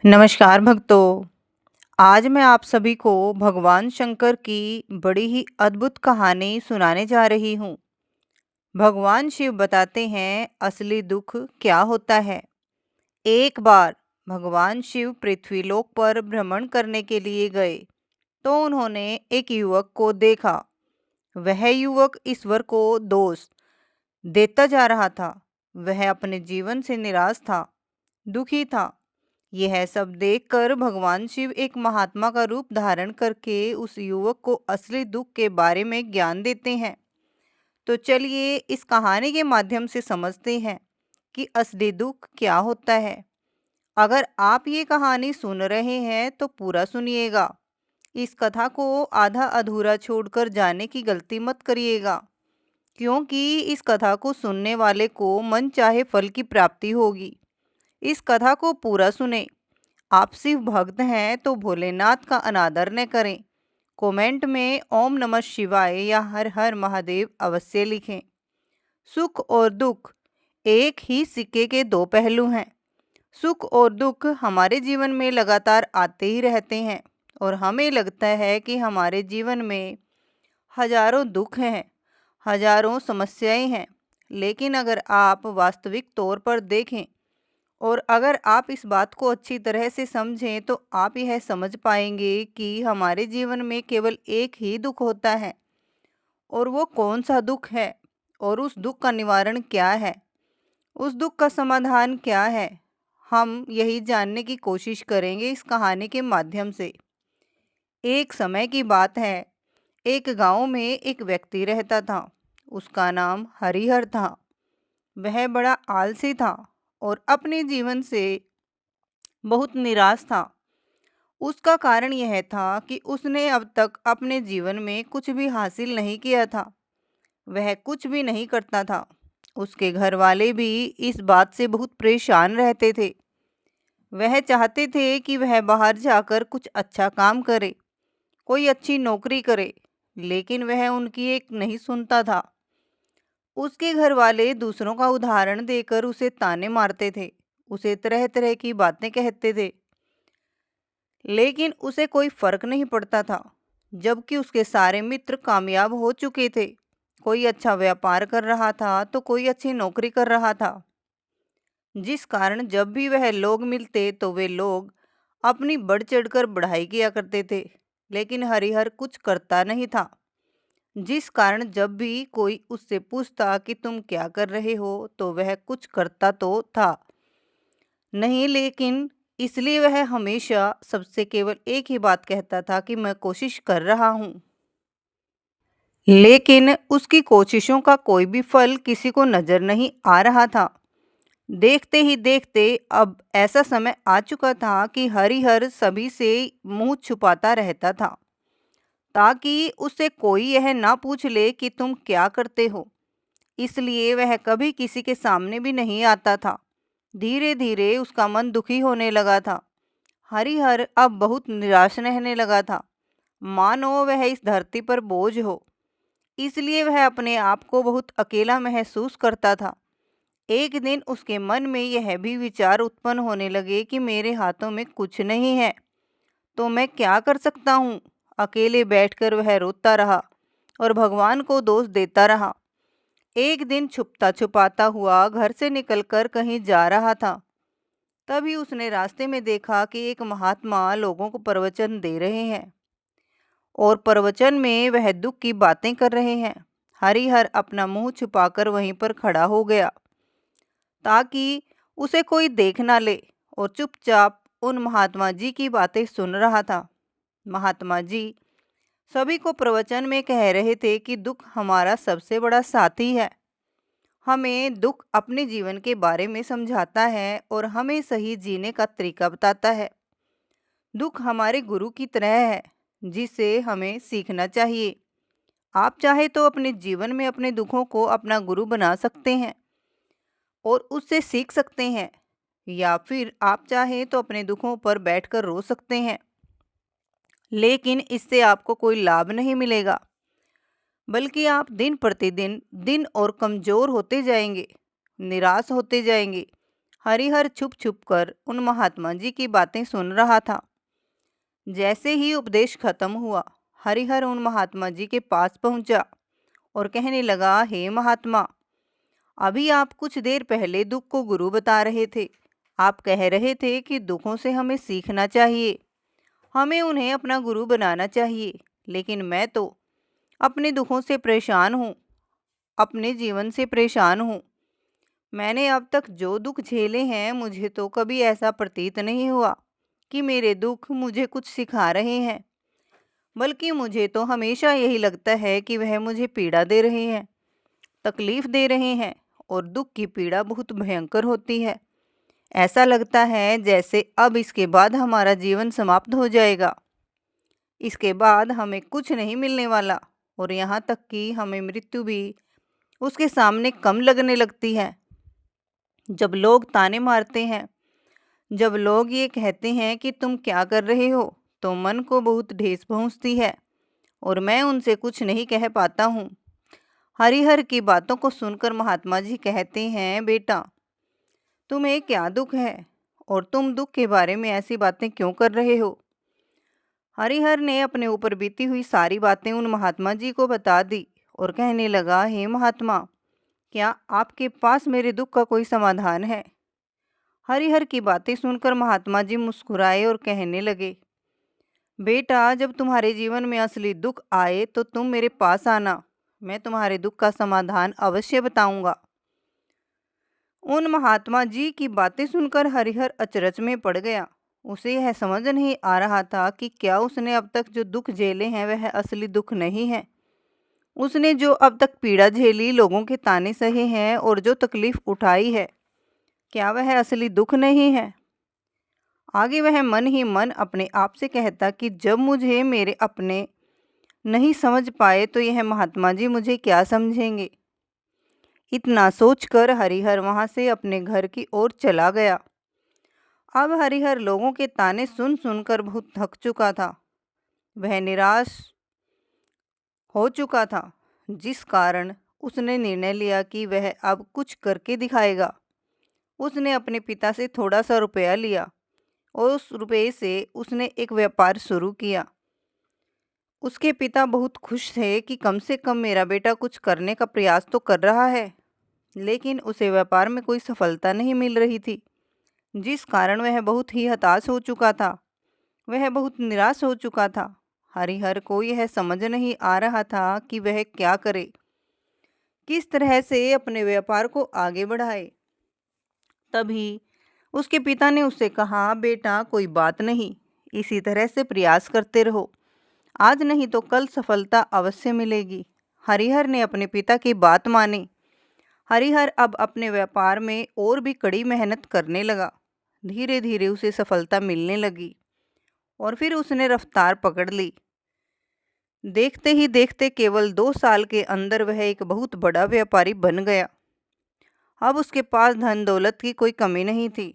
नमस्कार भक्तों। आज मैं आप सभी को भगवान शंकर की बड़ी ही अद्भुत कहानी सुनाने जा रही हूँ। भगवान शिव बताते हैं असली दुख क्या होता है। एक बार भगवान शिव पृथ्वीलोक पर भ्रमण करने के लिए गए तो उन्होंने एक युवक को देखा। वह युवक ईश्वर को दोष देता जा रहा था। वह अपने जीवन से निराश था, दुखी था। यह सब देखकर भगवान शिव एक महात्मा का रूप धारण करके उस युवक को असली दुख के बारे में ज्ञान देते हैं। तो चलिए इस कहानी के माध्यम से समझते हैं कि असली दुख क्या होता है। अगर आप ये कहानी सुन रहे हैं तो पूरा सुनिएगा। इस कथा को आधा अधूरा छोड़कर जाने की गलती मत करिएगा, क्योंकि इस कथा को सुनने वाले को मन चाहे फल की प्राप्ति होगी। इस कथा को पूरा सुने। आप शिव भक्त हैं तो भोलेनाथ का अनादर न करें। कमेंट में ओम नमः शिवाय या हर हर महादेव अवश्य लिखें। सुख और दुख एक ही सिक्के के दो पहलू हैं। सुख और दुख हमारे जीवन में लगातार आते ही रहते हैं और हमें लगता है कि हमारे जीवन में हजारों दुख हैं, हजारों समस्याएं हैं। लेकिन अगर आप वास्तविक तौर पर देखें और अगर आप इस बात को अच्छी तरह से समझें तो आप यह समझ पाएंगे कि हमारे जीवन में केवल एक ही दुख होता है। और वो कौन सा दुख है और उस दुख का निवारण क्या है, उस दुख का समाधान क्या है, हम यही जानने की कोशिश करेंगे इस कहानी के माध्यम से। एक समय की बात है, एक गांव में एक व्यक्ति रहता था। उसका नाम हरिहर था। वह बड़ा आलसी था और अपने जीवन से बहुत निराश था। उसका कारण यह था कि उसने अब तक अपने जीवन में कुछ भी हासिल नहीं किया था। वह कुछ भी नहीं करता था। उसके घर वाले भी इस बात से बहुत परेशान रहते थे। वह चाहते थे कि वह बाहर जाकर कुछ अच्छा काम करे, कोई अच्छी नौकरी करे, लेकिन वह उनकी एक नहीं सुनता था। उसके घर वाले दूसरों का उदाहरण देकर उसे ताने मारते थे, उसे तरह तरह की बातें कहते थे, लेकिन उसे कोई फर्क नहीं पड़ता था। जबकि उसके सारे मित्र कामयाब हो चुके थे। कोई अच्छा व्यापार कर रहा था तो कोई अच्छी नौकरी कर रहा था, जिस कारण जब भी वह लोग मिलते तो वे लोग अपनी बढ़ चढ़कर बढ़ाई किया करते थे। लेकिन हरिहर कुछ करता नहीं था, जिस कारण जब भी कोई उससे पूछता कि तुम क्या कर रहे हो तो वह कुछ करता तो था नहीं, लेकिन इसलिए वह हमेशा सबसे केवल एक ही बात कहता था कि मैं कोशिश कर रहा हूँ। लेकिन उसकी कोशिशों का कोई भी फल किसी को नजर नहीं आ रहा था। देखते ही देखते अब ऐसा समय आ चुका था कि हरिहर सभी से मुंह छुपाता रहता था, ताकि उससे कोई यह ना पूछ ले कि तुम क्या करते हो। इसलिए वह कभी किसी के सामने भी नहीं आता था। धीरे धीरे उसका मन दुखी होने लगा था। हरिहर अब बहुत निराश रहने लगा था, मानो वह इस धरती पर बोझ हो। इसलिए वह अपने आप को बहुत अकेला महसूस करता था। एक दिन उसके मन में यह भी विचार उत्पन्न होने लगे कि मेरे हाथों में कुछ नहीं है तो मैं क्या कर सकता हूँ। अकेले बैठकर वह रोता रहा और भगवान को दोष देता रहा। एक दिन छुपता छुपाता हुआ घर से निकलकर कहीं जा रहा था। तभी उसने रास्ते में देखा कि एक महात्मा लोगों को प्रवचन दे रहे हैं और प्रवचन में वह दुख की बातें कर रहे हैं। हरिहर अपना मुंह छुपाकर वहीं पर खड़ा हो गया, ताकि उसे कोई देख ना ले, और चुपचाप उन महात्मा जी की बातें सुन रहा था। महात्मा जी सभी को प्रवचन में कह रहे थे कि दुख हमारा सबसे बड़ा साथी है। हमें दुख अपने जीवन के बारे में समझाता है और हमें सही जीने का तरीका बताता है। दुख हमारे गुरु की तरह है, जिसे हमें सीखना चाहिए। आप चाहे तो अपने जीवन में अपने दुखों को अपना गुरु बना सकते हैं और उससे सीख सकते हैं, या फिर आप चाहे तो अपने दुखों पर बैठकर रो सकते हैं, लेकिन इससे आपको कोई लाभ नहीं मिलेगा, बल्कि आप दिन प्रतिदिन दिन और कमज़ोर होते जाएंगे, निराश होते जाएंगे। हरिहर छुप छुप कर उन महात्मा जी की बातें सुन रहा था। जैसे ही उपदेश खत्म हुआ, हरिहर उन महात्मा जी के पास पहुंचा और कहने लगा, हे महात्मा, अभी आप कुछ देर पहले दुख को गुरु बता रहे थे। आप कह रहे थे कि दुखों से हमें सीखना चाहिए, हमें उन्हें अपना गुरु बनाना चाहिए। लेकिन मैं तो अपने दुखों से परेशान हूँ, अपने जीवन से परेशान हूँ। मैंने अब तक जो दुख झेले हैं, मुझे तो कभी ऐसा प्रतीत नहीं हुआ कि मेरे दुख मुझे कुछ सिखा रहे हैं, बल्कि मुझे तो हमेशा यही लगता है कि वह मुझे पीड़ा दे रहे हैं, तकलीफ दे रहे हैं। और दुख की पीड़ा बहुत भयंकर होती है। ऐसा लगता है जैसे अब इसके बाद हमारा जीवन समाप्त हो जाएगा, इसके बाद हमें कुछ नहीं मिलने वाला, और यहाँ तक कि हमें मृत्यु भी उसके सामने कम लगने लगती है। जब लोग ताने मारते हैं, जब लोग ये कहते हैं कि तुम क्या कर रहे हो, तो मन को बहुत ठेस पहुँचती है और मैं उनसे कुछ नहीं कह पाता हूँ। हरिहर की बातों को सुनकर महात्मा जी कहते हैं, बेटा, तुम्हें क्या दुख है और तुम दुख के बारे में ऐसी बातें क्यों कर रहे हो? हरिहर ने अपने ऊपर बीती हुई सारी बातें उन महात्मा जी को बता दी और कहने लगा, हे महात्मा, क्या आपके पास मेरे दुख का कोई समाधान है? हरिहर की बातें सुनकर महात्मा जी मुस्कुराए और कहने लगे, बेटा, जब तुम्हारे जीवन में असली दुख आए तो तुम मेरे पास आना, मैं तुम्हारे दुख का समाधान अवश्य बताऊंगा। उन महात्मा जी की बातें सुनकर हरिहर अचरज में पड़ गया। उसे यह समझ नहीं आ रहा था कि क्या उसने अब तक जो दुख झेले हैं वह असली दुख नहीं है। उसने जो अब तक पीड़ा झेली, लोगों के ताने सहे हैं और जो तकलीफ उठाई है, क्या वह असली दुख नहीं है? आगे वह मन ही मन अपने आप से कहता कि जब मुझे मेरे अपने नहीं समझ पाए तो यह महात्मा जी मुझे क्या समझेंगे। इतना सोचकर हरिहर वहां से अपने घर की ओर चला गया। अब हरिहर लोगों के ताने सुन सुनकर बहुत थक चुका था। वह निराश हो चुका था, जिस कारण उसने निर्णय लिया कि वह अब कुछ करके दिखाएगा। उसने अपने पिता से थोड़ा सा रुपया लिया और उस रुपये से उसने एक व्यापार शुरू किया। उसके पिता बहुत खुश थे कि कम से कम मेरा बेटा कुछ करने का प्रयास तो कर रहा है, लेकिन उसे व्यापार में कोई सफलता नहीं मिल रही थी, जिस कारण वह बहुत ही हताश हो चुका था। वह बहुत निराश हो चुका था। हरिहर को यह समझ नहीं आ रहा था कि वह क्या करे, किस तरह से अपने व्यापार को आगे बढ़ाए। तभी उसके पिता ने उससे कहा, बेटा, कोई बात नहीं, इसी तरह से प्रयास करते रहो, आज नहीं तो कल सफलता अवश्य मिलेगी। हरिहर ने अपने पिता की बात मानी। हरिहर अब अपने व्यापार में और भी कड़ी मेहनत करने लगा। धीरे धीरे उसे सफलता मिलने लगी और फिर उसने रफ्तार पकड़ ली। देखते ही देखते केवल 2 साल के अंदर वह एक बहुत बड़ा व्यापारी बन गया। अब उसके पास धन दौलत की कोई कमी नहीं थी।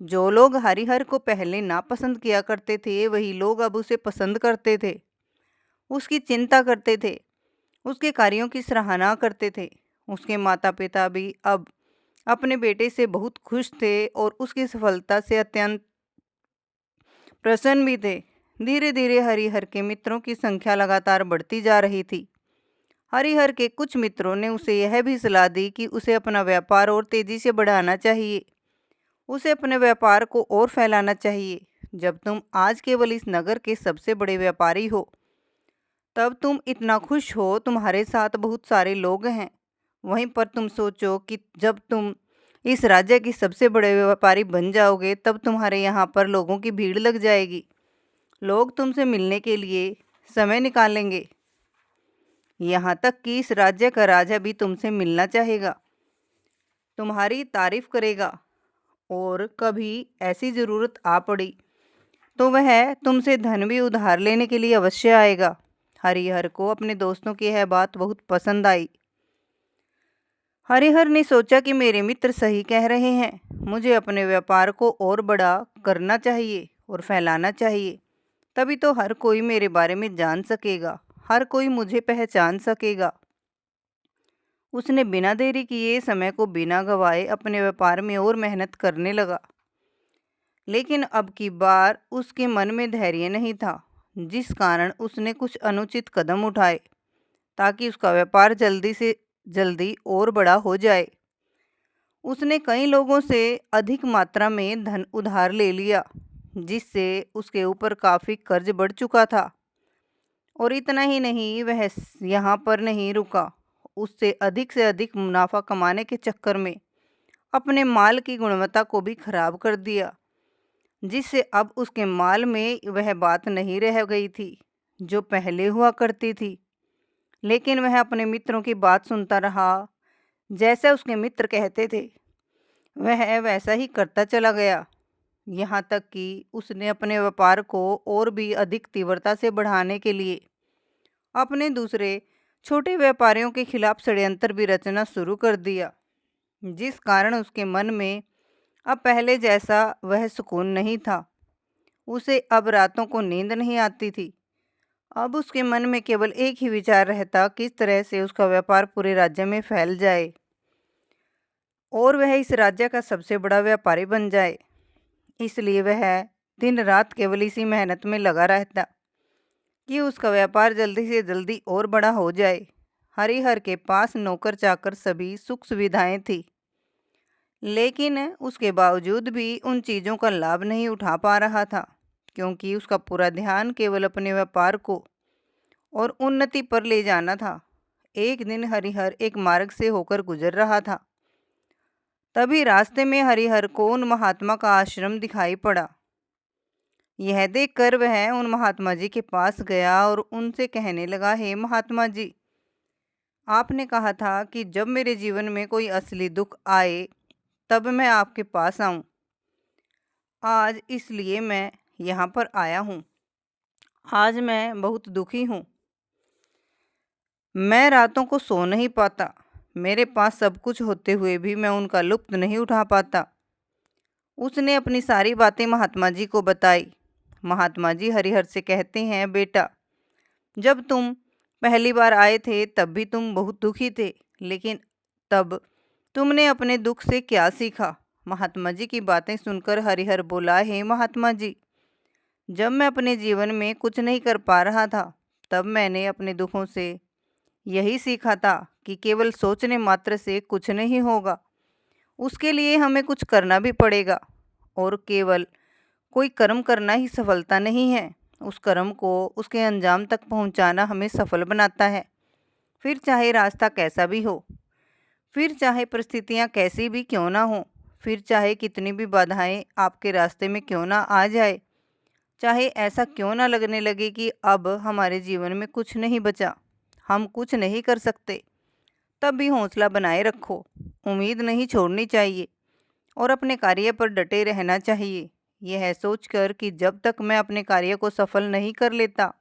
जो लोग हरिहर को पहले नापसंद किया करते थे, वही लोग अब उसे पसंद करते थे, उसकी चिंता करते थे, उसके कार्यों की सराहना करते थे। उसके माता पिता भी अब अपने बेटे से बहुत खुश थे और उसकी सफलता से अत्यंत प्रसन्न भी थे। धीरे धीरे हरिहर के मित्रों की संख्या लगातार बढ़ती जा रही थी। हरिहर के कुछ मित्रों ने उसे यह भी सलाह दी कि उसे अपना व्यापार और तेजी से बढ़ाना चाहिए, उसे अपने व्यापार को और फैलाना चाहिए। जब तुम आज केवल इस नगर के सबसे बड़े व्यापारी हो, तब तुम इतना खुश हो, तुम्हारे साथ बहुत सारे लोग हैं। वहीं पर तुम सोचो कि जब तुम इस राज्य की सबसे बड़े व्यापारी बन जाओगे, तब तुम्हारे यहाँ पर लोगों की भीड़ लग जाएगी। लोग तुमसे मिलने के लिए समय निकालेंगे। यहाँ तक कि इस राज्य का राजा भी तुमसे मिलना चाहेगा, तुम्हारी तारीफ करेगा, और कभी ऐसी ज़रूरत आ पड़ी तो वह तुमसे धन भी उधार लेने के लिए अवश्य आएगा। हरिहर को अपने दोस्तों की यह बात बहुत पसंद आई। हरिहर ने सोचा कि मेरे मित्र सही कह रहे हैं, मुझे अपने व्यापार को और बड़ा करना चाहिए और फैलाना चाहिए, तभी तो हर कोई मेरे बारे में जान सकेगा, हर कोई मुझे पहचान सकेगा। उसने बिना देरी किए समय को बिना गवाए अपने व्यापार में और मेहनत करने लगा। लेकिन अब की बार उसके मन में धैर्य नहीं था, जिस कारण उसने कुछ अनुचित कदम उठाए ताकि उसका व्यापार जल्दी से जल्दी और बड़ा हो जाए। उसने कई लोगों से अधिक मात्रा में धन उधार ले लिया, जिससे उसके ऊपर काफ़ी कर्ज बढ़ चुका था। और इतना ही नहीं, वह यहाँ पर नहीं रुका। उससे से अधिक मुनाफा कमाने के चक्कर में अपने माल की गुणवत्ता को भी खराब कर दिया, जिससे अब उसके माल में वह बात नहीं रह गई थी जो पहले हुआ करती थी। लेकिन वह अपने मित्रों की बात सुनता रहा। जैसा उसके मित्र कहते थे वह वैसा ही करता चला गया, यहाँ तक कि उसने अपने व्यापार को और भी अधिक तीव्रता से बढ़ाने के लिए अपने दूसरे छोटे व्यापारियों के खिलाफ षड्यंत्र भी रचना शुरू कर दिया, जिस कारण उसके मन में अब पहले जैसा वह सुकून नहीं था। उसे अब रातों को नींद नहीं आती थी। अब उसके मन में केवल एक ही विचार रहता, किस तरह से उसका व्यापार पूरे राज्य में फैल जाए और वह इस राज्य का सबसे बड़ा व्यापारी बन जाए। इसलिए वह दिन रात केवल इसी मेहनत में लगा रहता कि उसका व्यापार जल्दी से जल्दी और बड़ा हो जाए। हरिहर के पास नौकर चाकर सभी सुख सुविधाएं थी, लेकिन उसके बावजूद भी उन चीज़ों का लाभ नहीं उठा पा रहा था, क्योंकि उसका पूरा ध्यान केवल अपने व्यापार को और उन्नति पर ले जाना था। एक दिन हरिहर एक मार्ग से होकर गुजर रहा था। तभी रास्ते में हरिहर को उन महात्मा का आश्रम दिखाई पड़ा। यह देखकर वह उन महात्मा जी के पास गया और उनसे कहने लगा, हे महात्मा जी, आपने कहा था कि जब मेरे जीवन में कोई असली दुख आए तब मैं आपके पास आऊं। आज इसलिए मैं यहाँ पर आया हूँ। आज मैं बहुत दुखी हूँ। मैं रातों को सो नहीं पाता। मेरे पास सब कुछ होते हुए भी मैं उनका लुत्फ नहीं उठा पाता। उसने अपनी सारी बातें महात्मा जी को बताई। महात्मा जी हरिहर से कहते हैं, बेटा, जब तुम पहली बार आए थे तब भी तुम बहुत दुखी थे, लेकिन तब तुमने अपने दुख से क्या सीखा? महात्मा जी की बातें सुनकर हरिहर बोला, हे महात्मा जी, जब मैं अपने जीवन में कुछ नहीं कर पा रहा था तब मैंने अपने दुखों से यही सीखा था कि केवल सोचने मात्र से कुछ नहीं होगा। उसके लिए हमें कुछ करना भी पड़ेगा, और केवल कोई कर्म करना ही सफलता नहीं है। उस कर्म को उसके अंजाम तक पहुंचाना हमें सफल बनाता है, फिर चाहे रास्ता कैसा भी हो, फिर चाहे परिस्थितियां कैसी भी क्यों ना हो, फिर चाहे कितनी भी बाधाएं आपके रास्ते में क्यों ना आ जाए, चाहे ऐसा क्यों ना लगने लगे कि अब हमारे जीवन में कुछ नहीं बचा, हम कुछ नहीं कर सकते, तब भी हौसला बनाए रखो। उम्मीद नहीं छोड़नी चाहिए और अपने कार्य पर डटे रहना चाहिए। यह सोचकर कि जब तक मैं अपने कार्य को सफल नहीं कर लेता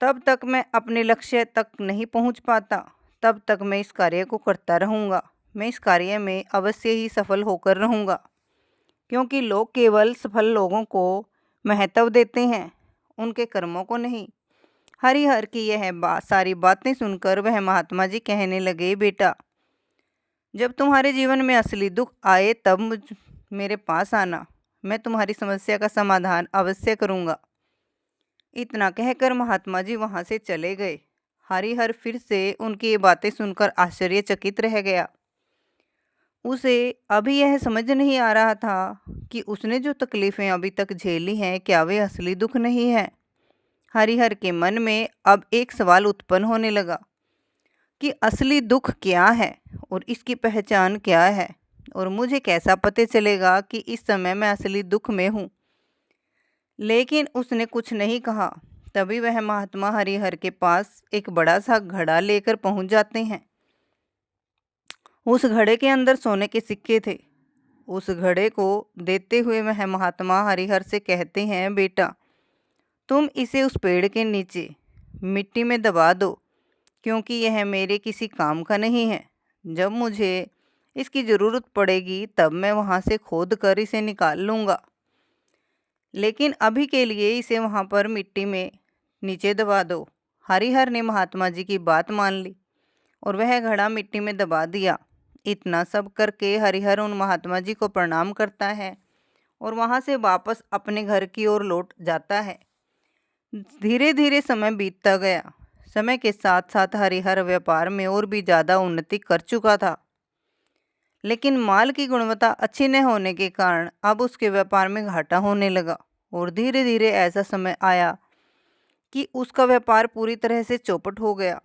तब तक मैं अपने लक्ष्य तक नहीं पहुंच पाता, तब तक मैं इस कार्य को करता रहूँगा। मैं इस कार्य में अवश्य ही सफल होकर रहूँगा, क्योंकि लोग केवल सफल लोगों को महत्व देते हैं, उनके कर्मों को नहीं। हरिहर की यह सारी बातें सुनकर वह महात्मा जी कहने लगे, बेटा, जब तुम्हारे जीवन में असली दुख आए तब मेरे पास आना, मैं तुम्हारी समस्या का समाधान अवश्य करूँगा। इतना कहकर महात्मा जी वहाँ से चले गए। हरिहर फिर से उनकी ये बातें सुनकर आश्चर्यचकित रह गया। उसे अभी यह समझ नहीं आ रहा था कि उसने जो तकलीफ़ें अभी तक झेली हैं, क्या वे असली दुख नहीं है। हरिहर के मन में अब एक सवाल उत्पन्न होने लगा कि असली दुख क्या है और इसकी पहचान क्या है, और मुझे कैसा पता चलेगा कि इस समय मैं असली दुख में हूँ। लेकिन उसने कुछ नहीं कहा। तभी वह महात्मा हरिहर के पास एक बड़ा सा घड़ा लेकर पहुंच जाते हैं। उस घड़े के अंदर सोने के सिक्के थे। उस घड़े को देते हुए वह महात्मा हरिहर से कहते हैं, बेटा, तुम इसे उस पेड़ के नीचे मिट्टी में दबा दो, क्योंकि यह मेरे किसी काम का नहीं है। जब मुझे इसकी ज़रूरत पड़ेगी तब मैं वहाँ से खोद कर इसे निकाल लूँगा, लेकिन अभी के लिए इसे वहाँ पर मिट्टी में नीचे दबा दो। हरिहर ने महात्मा जी की बात मान ली। और वह घड़ा मिट्टी में दबा दिया। इतना सब करके हरिहर उन महात्मा जी को प्रणाम करता है और वहाँ से वापस अपने घर की ओर लौट जाता है। धीरे धीरे समय बीतता गया। समय के साथ साथ हरिहर व्यापार में और भी ज़्यादा उन्नति कर चुका था, लेकिन माल की गुणवत्ता अच्छी न होने के कारण अब उसके व्यापार में घाटा होने लगा और धीरे धीरे ऐसा समय आया कि उसका व्यापार पूरी तरह से चौपट हो गया।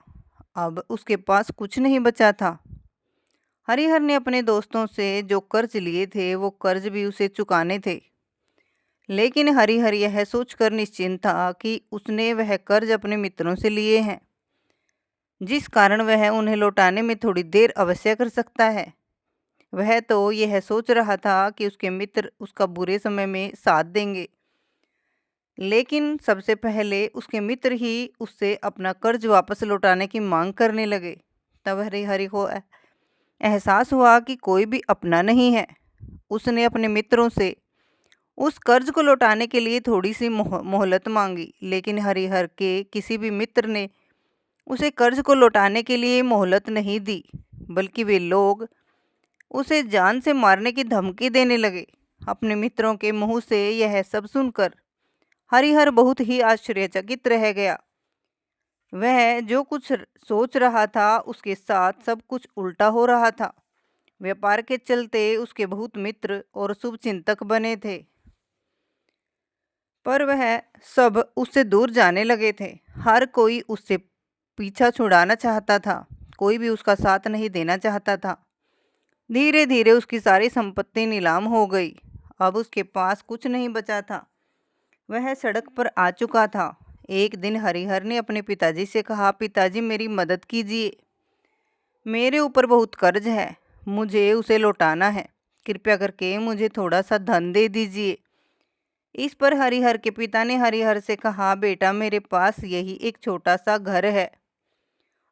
अब उसके पास कुछ नहीं बचा था। हरिहर ने अपने दोस्तों से जो कर्ज लिए थे वो कर्ज भी उसे चुकाने थे, लेकिन हरिहर यह सोचकर निश्चिंत था कि उसने वह कर्ज अपने मित्रों से लिए हैं, जिस कारण वह उन्हें लौटाने में थोड़ी देर अवश्य कर सकता है। वह तो यह सोच रहा था कि उसके मित्र उसका बुरे समय में साथ देंगे, लेकिन सबसे पहले उसके मित्र ही उससे अपना कर्ज वापस लौटाने की मांग करने लगे। तब हरिहर को एहसास हुआ कि कोई भी अपना नहीं है। उसने अपने मित्रों से उस कर्ज को लौटाने के लिए थोड़ी सी मोहलत मांगी, लेकिन हरिहर के किसी भी मित्र ने उसे कर्ज को लौटाने के लिए मोहलत नहीं दी, बल्कि वे लोग उसे जान से मारने की धमकी देने लगे। अपने मित्रों के मुंह से यह सब सुनकर हरिहर बहुत ही आश्चर्यचकित रह गया। वह जो कुछ सोच रहा था उसके साथ सब कुछ उल्टा हो रहा था। व्यापार के चलते उसके बहुत मित्र और शुभचिंतक बने थे, पर वह सब उससे दूर जाने लगे थे। हर कोई उससे पीछा छुड़ाना चाहता था, कोई भी उसका साथ नहीं देना चाहता था। धीरे धीरे उसकी सारी संपत्ति नीलाम हो गई। अब उसके पास कुछ नहीं बचा था। वह सड़क पर आ चुका था। एक दिन हरिहर ने अपने पिताजी से कहा, पिताजी मेरी मदद कीजिए, मेरे ऊपर बहुत कर्ज है, मुझे उसे लौटाना है, कृपया करके मुझे थोड़ा सा धन दे दीजिए। इस पर हरिहर के पिता ने हरिहर से कहा, बेटा मेरे पास यही एक छोटा सा घर है,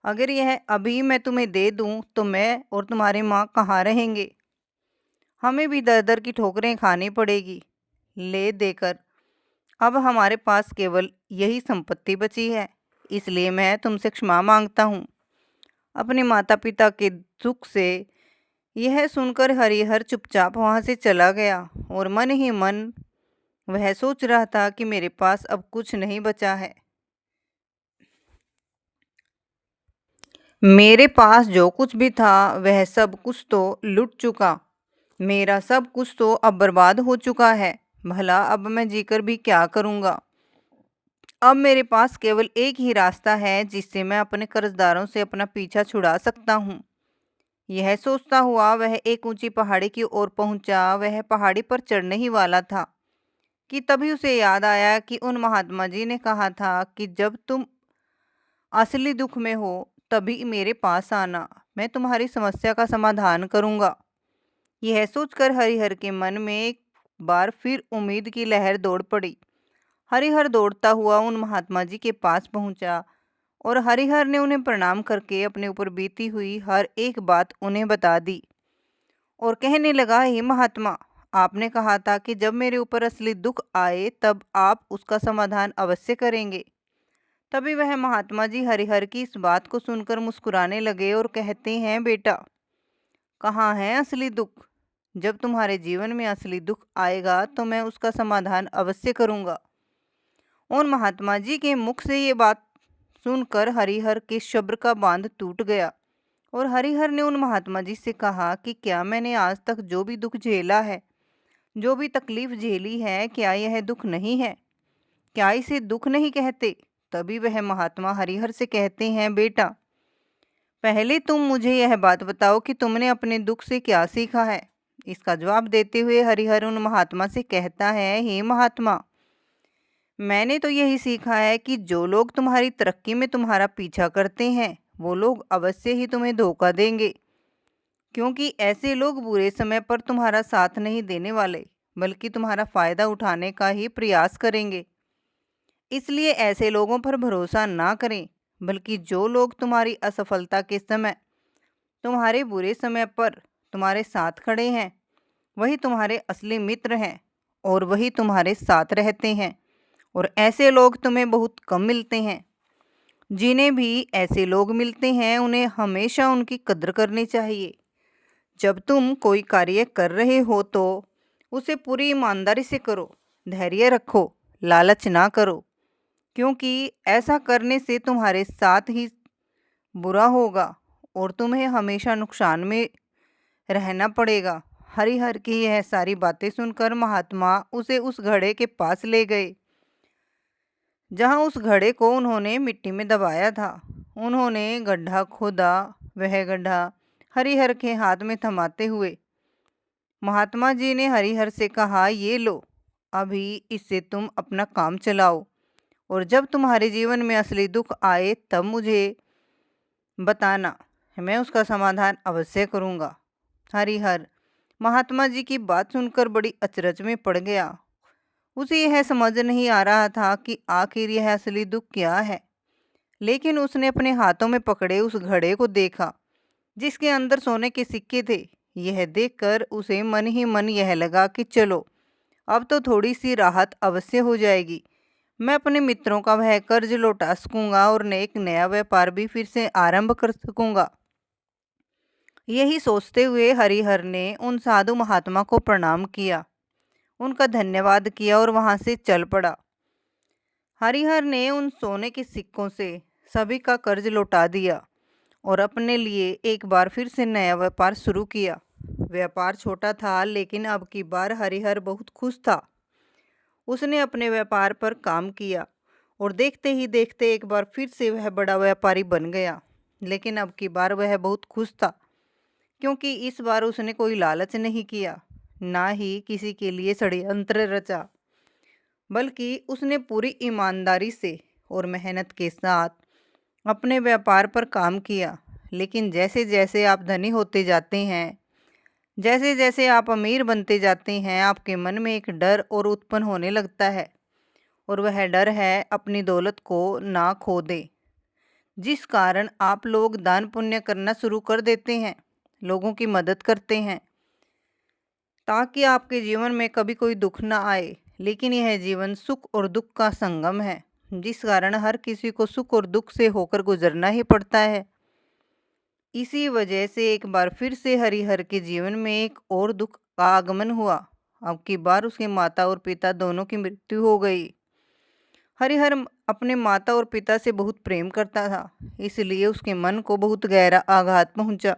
अगर यह अभी मैं तुम्हें दे दूं तो मैं और तुम्हारी माँ कहाँ रहेंगे, हमें भी दर दर की ठोकरें खानी पड़ेगी। ले देकर अब हमारे पास केवल यही संपत्ति बची है, इसलिए मैं तुमसे क्षमा मांगता हूँ। अपने माता पिता के दुख से यह सुनकर हरिहर चुपचाप वहाँ से चला गया और मन ही मन वह सोच रहा था कि मेरे पास अब कुछ नहीं बचा है। मेरे पास जो कुछ भी था वह सब कुछ तो लुट चुका, मेरा सब कुछ तो अब बर्बाद हो चुका है। भला अब मैं जीकर भी क्या करूँगा। अब मेरे पास केवल एक ही रास्ता है जिससे मैं अपने कर्जदारों से अपना पीछा छुड़ा सकता हूँ। यह सोचता हुआ वह एक ऊंची पहाड़ी की ओर पहुंचा। वह पहाड़ी पर चढ़ने ही वाला था कि तभी उसे याद आया कि उन महात्मा जी ने कहा था कि जब तुम असली दुख में हो तभी मेरे पास आना, मैं तुम्हारी समस्या का समाधान करूंगा। यह सोचकर हरिहर के मन में एक बार फिर उम्मीद की लहर दौड़ पड़ी। हरिहर दौड़ता हुआ उन महात्मा जी के पास पहुंचा और हरिहर ने उन्हें प्रणाम करके अपने ऊपर बीती हुई हर एक बात उन्हें बता दी और कहने लगा, हे महात्मा, आपने कहा था कि जब मेरे ऊपर असली दुख आए तब आप उसका समाधान अवश्य करेंगे। तभी वह महात्मा जी हरिहर की इस बात को सुनकर मुस्कुराने लगे और कहते हैं, बेटा, कहाँ है असली दुख। जब तुम्हारे जीवन में असली दुख आएगा तो मैं उसका समाधान अवश्य करूँगा। उन महात्मा जी के मुख से ये बात सुनकर हरिहर के सब्र का बांध टूट गया और हरिहर ने उन महात्मा जी से कहा कि क्या मैंने आज तक जो भी दुख झेला है, जो भी तकलीफ झेली है, क्या यह दुख नहीं है, क्या इसे दुख नहीं कहते। तभी वह महात्मा हरिहर से कहते हैं, बेटा, पहले तुम मुझे यह बात बताओ कि तुमने अपने दुख से क्या सीखा है। इसका जवाब देते हुए हरिहर उन महात्मा से कहता है, हे महात्मा, मैंने तो यही सीखा है कि जो लोग तुम्हारी तरक्की में तुम्हारा पीछा करते हैं वो लोग अवश्य ही तुम्हें धोखा देंगे, क्योंकि ऐसे लोग बुरे समय पर तुम्हारा साथ नहीं देने वाले, बल्कि तुम्हारा फ़ायदा उठाने का ही प्रयास करेंगे। इसलिए ऐसे लोगों पर भरोसा ना करें, बल्कि जो लोग तुम्हारी असफलता के समय, तुम्हारे बुरे समय पर तुम्हारे साथ खड़े हैं, वही तुम्हारे असली मित्र हैं और वही तुम्हारे साथ रहते हैं, और ऐसे लोग तुम्हें बहुत कम मिलते हैं। जिन्हें भी ऐसे लोग मिलते हैं उन्हें हमेशा उनकी कद्र करनी चाहिए। जब तुम कोई कार्य कर रहे हो तो उसे पूरी ईमानदारी से करो, धैर्य रखो, लालच ना करो, क्योंकि ऐसा करने से तुम्हारे साथ ही बुरा होगा और तुम्हें हमेशा नुकसान में रहना पड़ेगा। हरिहर की यह सारी बातें सुनकर महात्मा उसे उस घड़े के पास ले गए जहां उस घड़े को उन्होंने मिट्टी में दबाया था। उन्होंने गड्ढा खोदा। वह गड्ढा हरिहर के हाथ में थमाते हुए महात्मा जी ने हरिहर से कहा, ये लो, अभी इससे तुम अपना काम चलाओ और जब तुम्हारे जीवन में असली दुख आए तब मुझे बताना, मैं उसका समाधान अवश्य करूँगा। हरिहर महात्मा जी की बात सुनकर बड़ी अचरज में पड़ गया। उसे यह समझ नहीं आ रहा था कि आखिर यह असली दुख क्या है। लेकिन उसने अपने हाथों में पकड़े उस घड़े को देखा जिसके अंदर सोने के सिक्के थे। यह देखकर उसे मन ही मन यह लगा कि चलो, अब तो थोड़ी सी राहत अवश्य हो जाएगी। मैं अपने मित्रों का वह कर्ज लौटा सकूंगा और एक नया व्यापार भी फिर से आरंभ कर सकूंगा। यही सोचते हुए हरिहर ने उन साधु महात्मा को प्रणाम किया, उनका धन्यवाद किया और वहां से चल पड़ा। हरिहर ने उन सोने के सिक्कों से सभी का कर्ज लौटा दिया और अपने लिए एक बार फिर से नया व्यापार शुरू किया। व्यापार छोटा था लेकिन अब की बार हरिहर बहुत खुश था। उसने अपने व्यापार पर काम किया और देखते ही देखते एक बार फिर से वह बड़ा व्यापारी बन गया। लेकिन अब की बार वह बहुत खुश था क्योंकि इस बार उसने कोई लालच नहीं किया, ना ही किसी के लिए षड्यंत्र रचा, बल्कि उसने पूरी ईमानदारी से और मेहनत के साथ अपने व्यापार पर काम किया। लेकिन जैसे जैसे आप धनी होते जाते हैं, जैसे जैसे आप अमीर बनते जाते हैं, आपके मन में एक डर और उत्पन्न होने लगता है और वह डर है अपनी दौलत को ना खो दे, जिस कारण आप लोग दान पुण्य करना शुरू कर देते हैं, लोगों की मदद करते हैं ताकि आपके जीवन में कभी कोई दुख ना आए। लेकिन यह जीवन सुख और दुख का संगम है, जिस कारण हर किसी को सुख और दुख से होकर गुजरना ही पड़ता है। इसी वजह से एक बार फिर से हरिहर के जीवन में एक और दुख का आगमन हुआ। अब की बार उसके माता और पिता दोनों की मृत्यु हो गई। हरिहर अपने माता और पिता से बहुत प्रेम करता था, इसलिए उसके मन को बहुत गहरा आघात पहुंचा।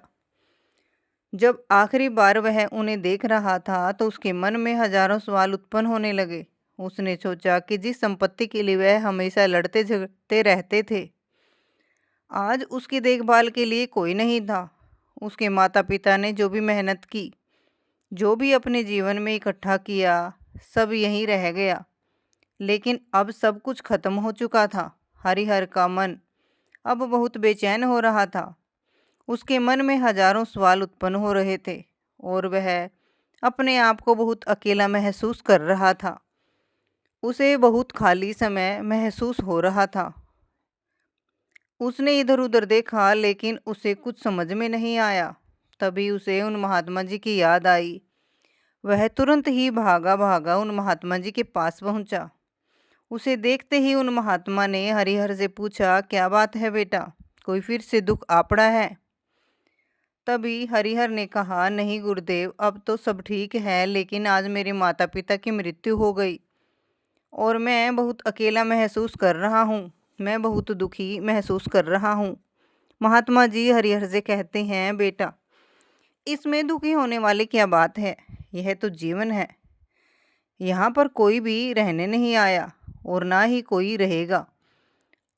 जब आखिरी बार वह उन्हें देख रहा था तो उसके मन में हजारों सवाल उत्पन्न होने लगे। उसने सोचा कि जिस संपत्ति के लिए वह हमेशा लड़ते झगड़ते रहते थे, आज उसकी देखभाल के लिए कोई नहीं था। उसके माता पिता ने जो भी मेहनत की, जो भी अपने जीवन में इकट्ठा किया, सब यहीं रह गया। लेकिन अब सब कुछ खत्म हो चुका था। हरिहर का मन अब बहुत बेचैन हो रहा था। उसके मन में हजारों सवाल उत्पन्न हो रहे थे और वह अपने आप को बहुत अकेला महसूस कर रहा था। उसे बहुत खाली समय महसूस हो रहा था। उसने इधर उधर देखा लेकिन उसे कुछ समझ में नहीं आया। तभी उसे उन महात्मा जी की याद आई। वह तुरंत ही भागा भागा उन महात्मा जी के पास पहुंचा। उसे देखते ही उन महात्मा ने हरिहर से पूछा, क्या बात है बेटा, कोई फिर से दुख आ पड़ा है? तभी हरिहर ने कहा, नहीं गुरुदेव, अब तो सब ठीक है, लेकिन आज मेरे माता पिता की मृत्यु हो गई और मैं बहुत अकेला महसूस कर रहा हूँ। मैं बहुत दुखी महसूस कर रहा हूँ। महात्मा जी हरिहर से कहते हैं, बेटा, इसमें दुखी होने वाली क्या बात है? यह तो जीवन है। यहाँ पर कोई भी रहने नहीं आया और ना ही कोई रहेगा।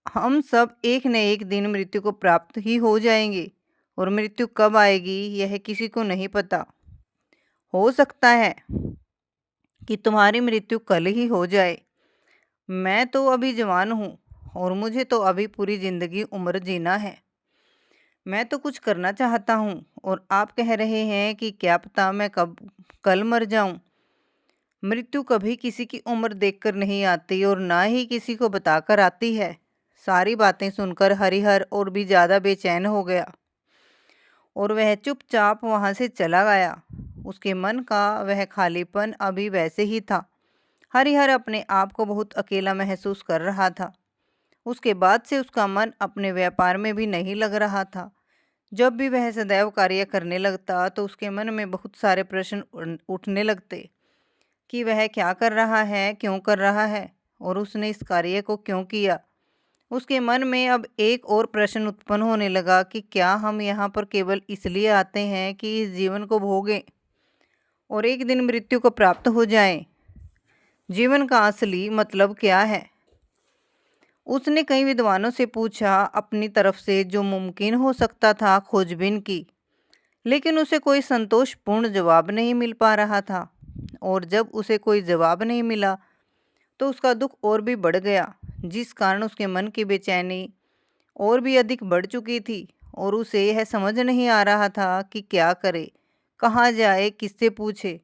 हम सब एक न एक दिन मृत्यु को प्राप्त ही हो जाएंगे और मृत्यु कब आएगी यह किसी को नहीं पता। हो सकता है कि तुम्हारी मृत्यु कल ही हो जाए। मैं तो अभी जवान हूँ और मुझे तो अभी पूरी जिंदगी उम्र जीना है। मैं तो कुछ करना चाहता हूँ और आप कह रहे हैं कि क्या पता मैं कब कल मर जाऊं। मृत्यु कभी किसी की उम्र देखकर नहीं आती और ना ही किसी को बताकर आती है। सारी बातें सुनकर हरिहर और भी ज़्यादा बेचैन हो गया और वह चुपचाप वहाँ से चला गया। उसके मन का वह खालीपन अभी वैसे ही था। हरिहर अपने आप को बहुत अकेला महसूस कर रहा था उसके बाद से उसका मन अपने व्यापार में भी नहीं लग रहा था। जब भी वह सदैव कार्य करने लगता तो उसके मन में बहुत सारे प्रश्न उठने लगते कि वह क्या कर रहा है, क्यों कर रहा है और उसने इस कार्य को क्यों किया। उसके मन में अब एक और प्रश्न उत्पन्न होने लगा कि क्या हम यहाँ पर केवल इसलिए आते हैं कि इस जीवन को भोगें और एक दिन मृत्यु को प्राप्त हो जाएं? जीवन का असली मतलब क्या है? उसने कई विद्वानों से पूछा, अपनी तरफ से जो मुमकिन हो सकता था खोजबीन की, लेकिन उसे कोई संतोषपूर्ण जवाब नहीं मिल पा रहा था। और जब उसे कोई जवाब नहीं मिला तो उसका दुख और भी बढ़ गया, जिस कारण उसके मन की बेचैनी और भी अधिक बढ़ चुकी थी और उसे यह समझ नहीं आ रहा था कि क्या करे, कहाँ जाए, किससे पूछे।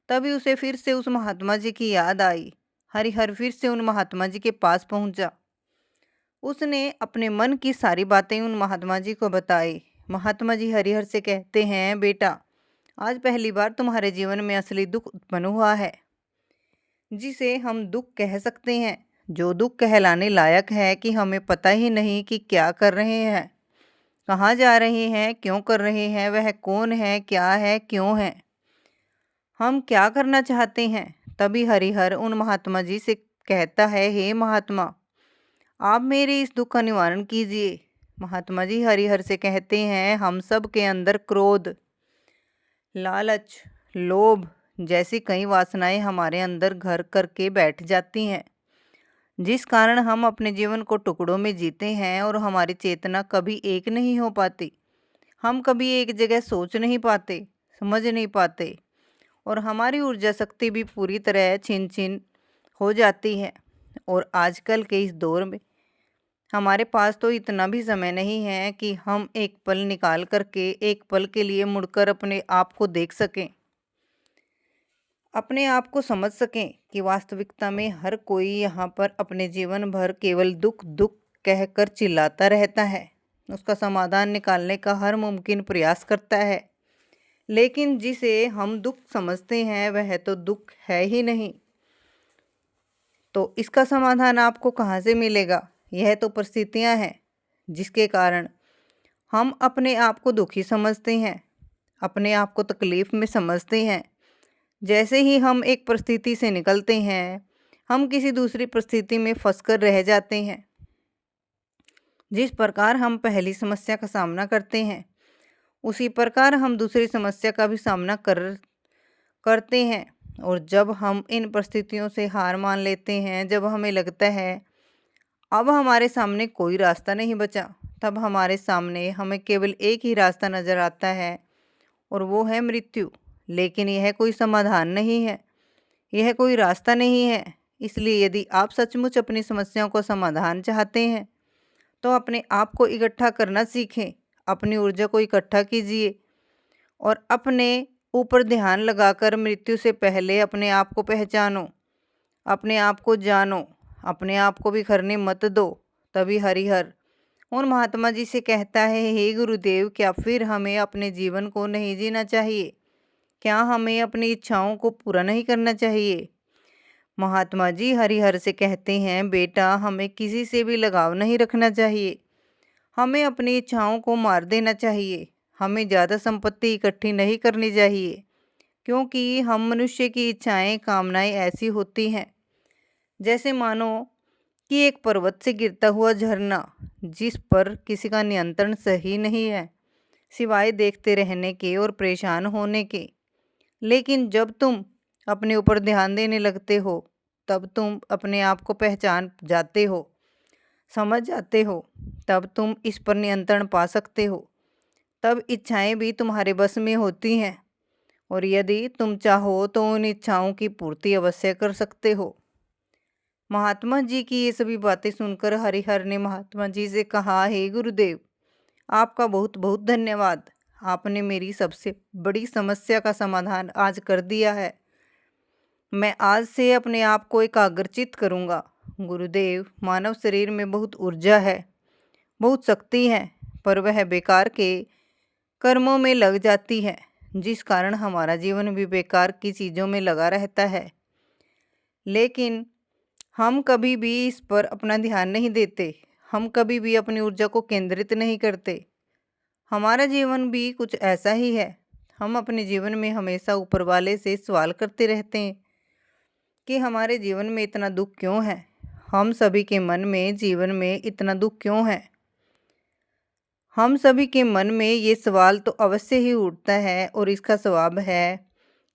तभी उसे फिर से उस महात्मा जी की याद आई। हरिहर फिर से उन महात्मा जी के पास पहुंचा। उसने अपने मन की सारी बातें उन महात्मा जी को बताई। महात्मा जी हरिहर से कहते हैं, बेटा, आज पहली बार तुम्हारे जीवन में असली दुख उत्पन्न हुआ है, जिसे हम दुख कह सकते हैं, जो दुख कहलाने लायक है कि हमें पता ही नहीं कि क्या कर रहे हैं, कहाँ जा रहे हैं, क्यों कर रहे हैं, वह कौन है, क्या है, क्यों है, हम क्या करना चाहते हैं। तभी हरिहर उन महात्मा जी से कहता है, हे महात्मा, आप मेरे इस दुख का निवारण कीजिए। महात्मा जी हरिहर से कहते हैं, हम सब के अंदर क्रोध, लालच, लोभ जैसी कई वासनाएं हमारे अंदर घर करके बैठ जाती हैं, जिस कारण हम अपने जीवन को टुकड़ों में जीते हैं और हमारी चेतना कभी एक नहीं हो पाती। हम कभी एक जगह सोच नहीं पाते, समझ नहीं पाते और हमारी ऊर्जा शक्ति भी पूरी तरह छिन छिन हो जाती है। और आजकल के इस दौर में हमारे पास तो इतना भी समय नहीं है कि हम एक पल निकाल करके एक पल के लिए मुड़कर अपने आप को देख सकें, अपने आप को समझ सकें कि वास्तविकता में हर कोई यहाँ पर अपने जीवन भर केवल दुख दुख कहकर चिल्लाता रहता है, उसका समाधान निकालने का हर मुमकिन प्रयास करता है, लेकिन जिसे हम दुख समझते हैं वह तो दुख है ही नहीं। तो इसका समाधान आपको कहाँ से मिलेगा? यह तो परिस्थितियाँ हैं जिसके कारण हम अपने आप को दुखी समझते हैं, अपने आप को तकलीफ़ में समझते हैं। जैसे ही हम एक परिस्थिति से निकलते हैं, हम किसी दूसरी परिस्थिति में फंसकर रह जाते हैं। जिस प्रकार हम पहली समस्या का सामना करते हैं, उसी प्रकार हम दूसरी समस्या का भी सामना करते हैं। और जब हम इन परिस्थितियों से हार मान लेते हैं, जब हमें लगता है अब हमारे सामने कोई रास्ता नहीं बचा, तब हमारे सामने हमें केवल एक ही रास्ता नज़र आता है और वो है मृत्यु। लेकिन यह कोई समाधान नहीं है, यह कोई रास्ता नहीं है। इसलिए यदि आप सचमुच अपनी समस्याओं को समाधान चाहते हैं तो अपने आप को इकट्ठा करना सीखें, अपनी ऊर्जा को इकट्ठा कीजिए और अपने ऊपर ध्यान लगाकर मृत्यु से पहले अपने आप को पहचानो, अपने आप को जानो, अपने आप को बिखरने मत दो। तभी हरिहर उन महात्मा जी से कहता है, हे गुरुदेव, क्या फिर हमें अपने जीवन को नहीं जीना चाहिए? क्या हमें अपनी इच्छाओं को पूरा नहीं करना चाहिए? महात्मा जी हरिहर से कहते हैं, बेटा, हमें किसी से भी लगाव नहीं रखना चाहिए, हमें अपनी इच्छाओं को मार देना चाहिए, हमें ज़्यादा संपत्ति इकट्ठी नहीं करनी चाहिए, क्योंकि हम मनुष्य की इच्छाएं, कामनाएं ऐसी होती हैं जैसे मानो कि एक पर्वत से गिरता हुआ झरना, जिस पर किसी का नियंत्रण सही नहीं है सिवाय देखते रहने के और परेशान होने के। लेकिन जब तुम अपने ऊपर ध्यान देने लगते हो, तब तुम अपने आप को पहचान जाते हो, समझ जाते हो, तब तुम इस पर नियंत्रण पा सकते हो, तब इच्छाएं भी तुम्हारे बस में होती हैं और यदि तुम चाहो तो उन इच्छाओं की पूर्ति अवश्य कर सकते हो। महात्मा जी की ये सभी बातें सुनकर हरिहर ने महात्मा जी से कहा, हे गुरुदेव, आपका बहुत बहुत धन्यवाद, आपने मेरी सबसे बड़ी समस्या का समाधान आज कर दिया है। मैं आज से अपने आप को एकाग्रचित करूँगा। गुरुदेव, मानव शरीर में बहुत ऊर्जा है, बहुत शक्ति है, पर वह बेकार के कर्मों में लग जाती है, जिस कारण हमारा जीवन भी बेकार की चीज़ों में लगा रहता है। लेकिन हम कभी भी इस पर अपना ध्यान नहीं देते। हम कभी भी अपनी ऊर्जा को केंद्रित नहीं करते। हमारा जीवन भी कुछ ऐसा ही है। हम अपने जीवन में हमेशा ऊपर वाले से सवाल करते रहते हैं कि हमारे जीवन में इतना दुख क्यों है। हम सभी के मन में जीवन में इतना दुख क्यों है। हम सभी के मन में ये सवाल तो अवश्य ही उठता है और इसका जवाब है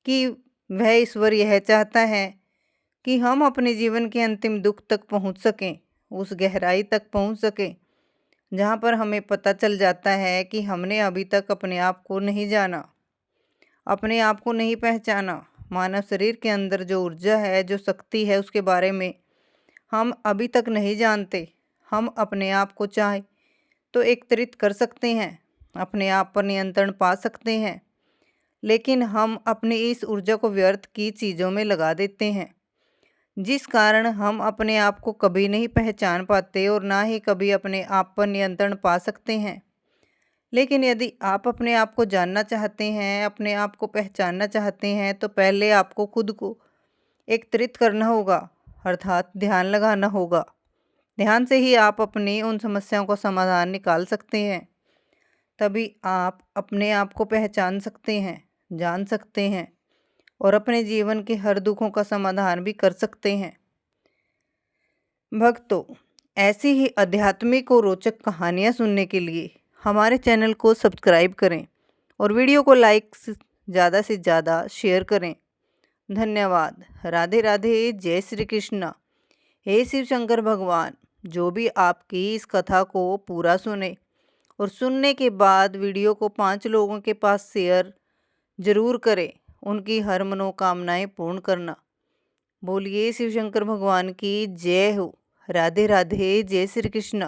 कि वह ईश्वर यह चाहता है कि हम अपने जीवन के अंतिम दुख तक पहुंच सकें, उस गहराई तक पहुंच सकें जहां पर हमें पता चल जाता है कि हमने अभी तक अपने आप को नहीं जाना, अपने आप को नहीं पहचाना। मानव शरीर के अंदर जो ऊर्जा है, जो शक्ति है, उसके बारे में हम अभी तक नहीं जानते। हम अपने आप को चाहे तो एकत्रित कर सकते हैं, अपने आप पर नियंत्रण पा सकते हैं, लेकिन हम अपनी इस ऊर्जा को व्यर्थ की चीज़ों में लगा देते हैं, जिस कारण हम अपने आप को कभी नहीं पहचान पाते और ना ही कभी अपने आप पर नियंत्रण पा सकते हैं। लेकिन यदि आप अपने आप को जानना चाहते हैं, अपने आप को पहचानना चाहते हैं, तो पहले आपको खुद को एकत्रित करना होगा, अर्थात ध्यान लगाना होगा। ध्यान से ही आप अपनी उन समस्याओं का समाधान निकाल सकते हैं। तभी आप अपने आप को पहचान सकते हैं, जान सकते हैं और अपने जीवन के हर दुखों का समाधान भी कर सकते हैं। भक्तों, ऐसी ही आध्यात्मिक और रोचक कहानियाँ सुनने के लिए हमारे चैनल को सब्सक्राइब करें और वीडियो को लाइक ज़्यादा से ज़्यादा शेयर करें। धन्यवाद। राधे राधे। जय श्री कृष्ण। हे शिव शंकर भगवान, जो भी आपकी इस कथा को पूरा सुने और सुनने के बाद वीडियो को 5 लोगों के पास शेयर जरूर करें, उनकी हर मनोकामनाएं पूर्ण करना। बोलिए शिव शंकर भगवान की जय हो। राधे राधे। जय श्री कृष्ण।